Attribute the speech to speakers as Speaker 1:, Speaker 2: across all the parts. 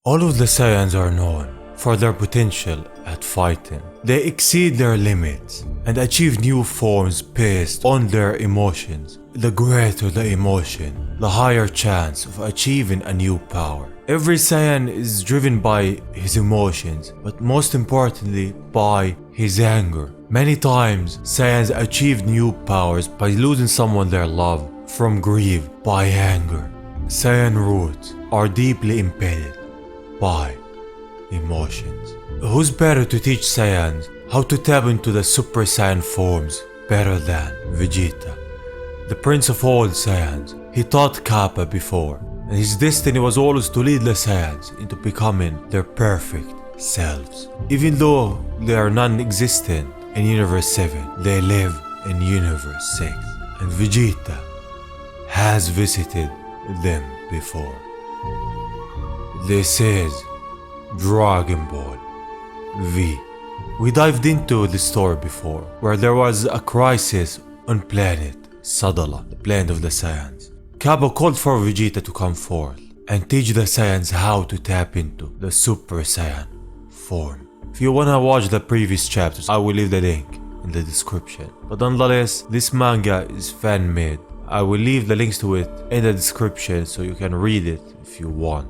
Speaker 1: All of the Saiyans are known for their potential at fighting. They exceed their limits and achieve new forms based on their emotions. The greater the emotion, the higher chance of achieving a new power. Every Saiyan is driven by his emotions, but most importantly by his anger. Many times, Saiyans achieve new powers by losing someone they love from grief by anger. Saiyan roots are deeply embedded by emotions. Who's better to teach Saiyans how to tap into the Super Saiyan forms better than Vegeta? The Prince of all Saiyans. He taught Kappa before, and his destiny was always to lead the Saiyans into becoming their perfect selves. Even though they are non-existent in Universe 7, they live in Universe 6, and Vegeta has visited them before. This is Dragon Ball V. We dived into the story before, where there was a crisis on planet Sadala, the planet of the Saiyans. Kappa called for Vegeta to come forth and teach the Saiyans how to tap into the Super Saiyan form. If you wanna watch the previous chapters, I will leave the link in the description. But nonetheless, this manga is fan-made. I will leave the links to it in the description so you can read it if you want.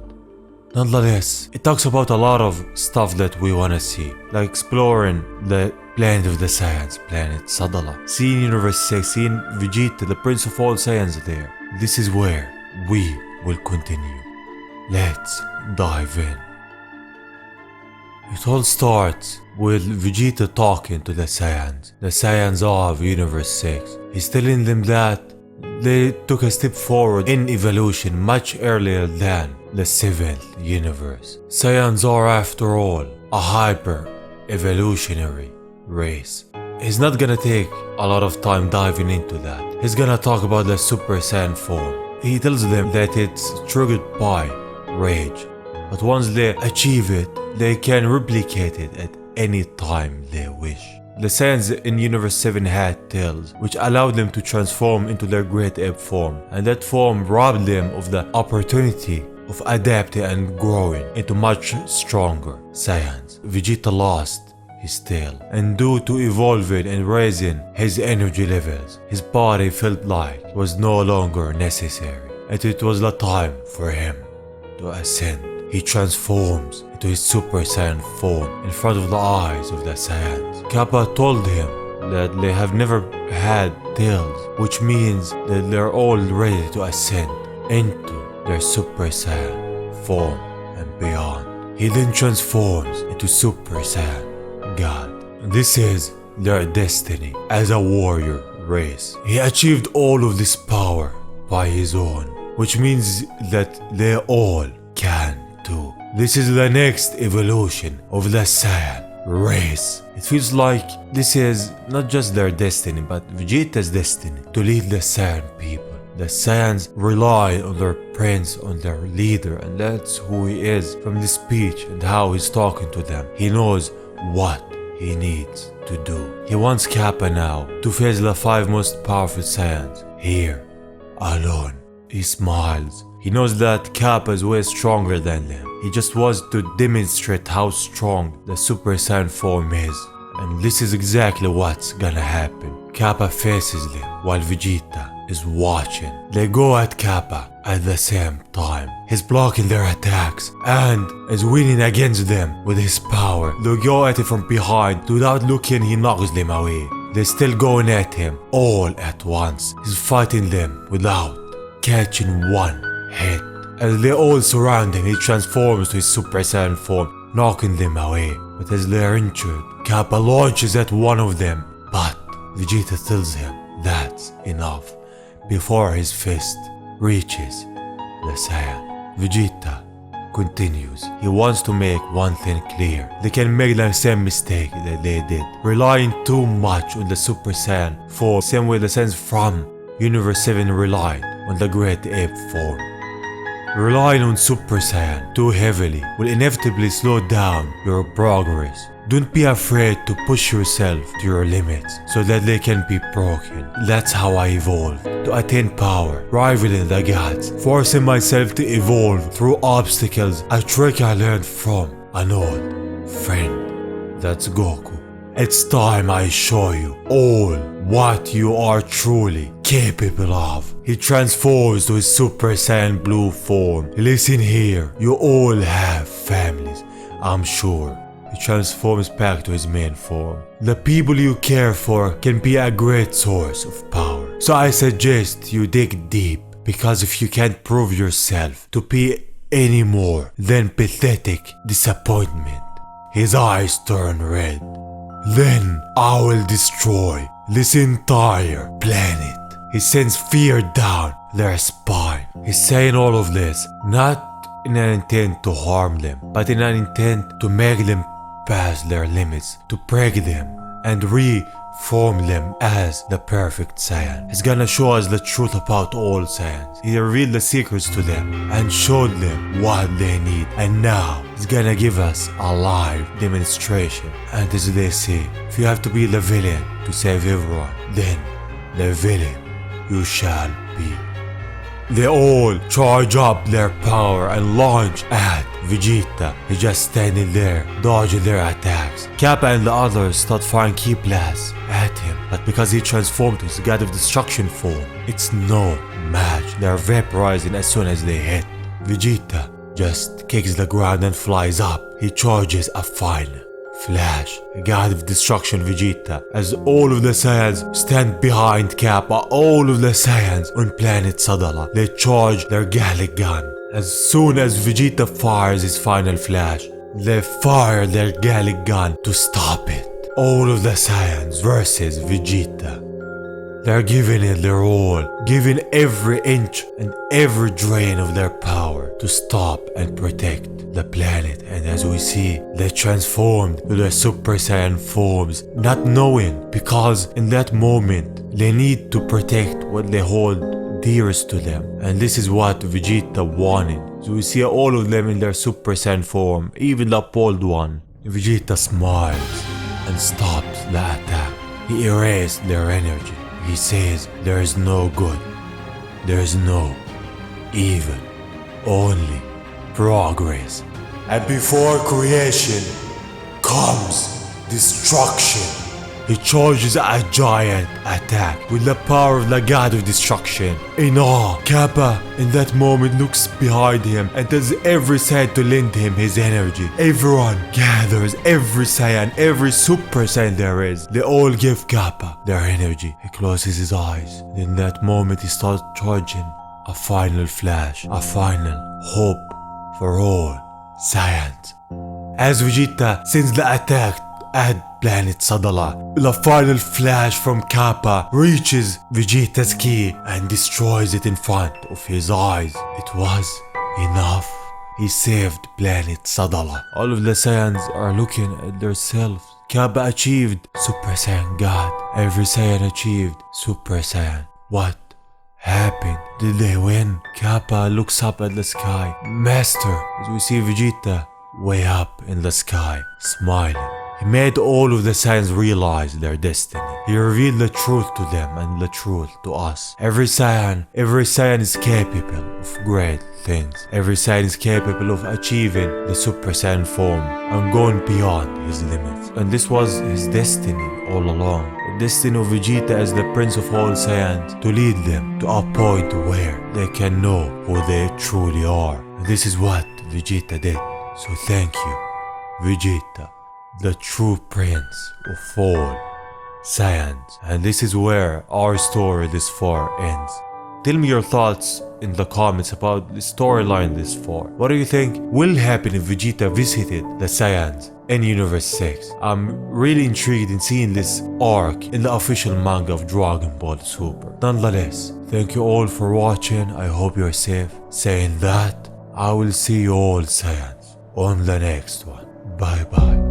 Speaker 1: Nonetheless, it talks about a lot of stuff that we wanna see, like exploring the planet of the Saiyans, planet Sadala, seeing Universe 6, seeing Vegeta, the Prince of all Saiyans there. This is where we will continue. Let's dive in. It all starts with Vegeta talking to the Saiyans of Universe 6. He's telling them that they took a step forward in evolution much earlier than the 7th universe. Saiyans are, after all, a hyper-evolutionary race. He's not gonna take a lot of time diving into that. He's gonna talk about the Super Saiyan form. He tells them that it's triggered by rage, but once they achieve it, they can replicate it at any time they wish. The Saiyans in Universe 7 had tails, which allowed them to transform into their Great Ape form, and that form robbed them of the opportunity of adapting and growing into much stronger Saiyans. Vegeta lost his tail, and due to evolving and raising his energy levels, his body felt like it was no longer necessary, and it was the time for him to ascend. He transforms into his Super Saiyan form in front of the eyes of the Saiyans. Kappa told him that they have never had tails, which means that they're all ready to ascend into their Super Saiyan form and beyond. He then transforms into Super Saiyan God. This is their destiny as a warrior race. He achieved all of this power by his own, which means that they all can too. This is the next evolution of the Saiyan race. It feels like this is not just their destiny, but Vegeta's destiny to lead the Saiyan people. The Saiyans rely on their prince, on their leader, and that's who he is. From this speech and how he's talking to them, he knows what he needs to do. He wants Kappa now to face the 5 most powerful Saiyans here, alone. He smiles. He knows that Kappa is way stronger than them. He just wants to demonstrate how strong the Super Saiyan form is. And this is exactly what's gonna happen. Kappa faces them while Vegeta is watching. They go at Kappa at the same time. He's blocking their attacks and is winning against them with his power. They go at it from behind. Without looking, he knocks them away. They're still going at him all at once. He's fighting them without catching one hit. As they all surround him, he transforms to his Super Saiyan form, knocking them away. But as they are injured, Kappa launches at one of them, but Vegeta tells him that's enough before his fist reaches the Saiyan. Vegeta continues. He wants to make one thing clear. They can make the same mistake that they did, relying too much on the Super Saiyan form, same way the Saiyans from Universe 7 relied on the Great Ape form. Relying on Super Saiyan too heavily will inevitably slow down your progress. Don't be afraid to push yourself to your limits so that they can be broken. That's how I evolved, to attain power, rivaling the gods, forcing myself to evolve through obstacles, a trick I learned from an old friend. That's Goku. It's time I show you all what you are truly capable of. He transforms to his Super Saiyan Blue form. Listen here, you all have families, I'm sure. He transforms back to his main form. The people you care for can be a great source of power. So I suggest you dig deep, because if you can't prove yourself to be any more than pathetic disappointment, his eyes turn red. Then I will destroy this entire planet. He sends fear down their spine. He's saying all of this not in an intent to harm them, but in an intent to make them pass their limits, to break them and reform them as the perfect Saiyan. He's gonna show us the truth about all Saiyans. He revealed the secrets to them and showed them what they need. And now he's gonna give us a live demonstration. And as they say, if you have to be the villain to save everyone, then the villain you shall be. They all charge up their power and launch at Vegeta. He's just standing there, dodging their attacks. Kappa and the others start firing key blasts at him, but because he transformed to his God of Destruction form, it's no match. They're vaporizing as soon as they hit. Vegeta just kicks the ground and flies up. He charges a final Flash, God of Destruction Vegeta, as all of the Saiyans stand behind Kappa. All of the Saiyans on planet Sadala, they charge their Gallic gun. As soon as Vegeta fires his final flash, they fire their Gallic gun to stop it. All of the Saiyans versus Vegeta. They're giving it their all, giving every inch and every drain of their power to stop and protect the planet. And as we see, they transformed to their Super Saiyan forms, not knowing, because in that moment they need to protect what they hold dearest to them. And this is what Vegeta wanted. So we see all of them in their Super Saiyan form, even the appalled one. Vegeta smiles and stops the attack. He erased their energy. He says there is no good, there is no evil, only progress. And before creation comes destruction. He charges a giant attack with the power of the God of Destruction. In awe, Kappa in that moment looks behind him and tells every Saiyan to lend him his energy. Everyone gathers, every Saiyan, every Super Saiyan there is. They all give Kappa their energy. He closes his eyes. In that moment he starts charging a final flash, a final hope for all Saiyans. As Vegeta sends the attack at planet Sadala, the final flash from Kappa reaches Vegeta's ki and destroys it in front of his eyes. It was enough. He saved planet Sadala. All of the Saiyans are looking at themselves. Kappa achieved Super Saiyan God. Every Saiyan achieved Super Saiyan. What happened? Did they win? Kappa looks up at the sky. Master, as we see Vegeta way up in the sky, smiling. He made all of the Saiyans realize their destiny. He revealed the truth to them and the truth to us. Every Saiyan is capable of great things. Every Saiyan is capable of achieving the Super Saiyan form and going beyond his limits. And this was his destiny all along. The destiny of Vegeta as the Prince of all Saiyans, to lead them to a point where they can know who they truly are. And this is what Vegeta did. So thank you, Vegeta, the true prince of all Saiyans. And this is where our story this far ends. Tell me your thoughts in the comments about the storyline this far. What do you think will happen if Vegeta visited the Saiyans in Universe 6? I'm really intrigued in seeing this arc in the official manga of Dragon Ball Super. Nonetheless, thank you all for watching. I hope you're safe. Saying that, I will see you all Saiyans on the next one. Bye bye.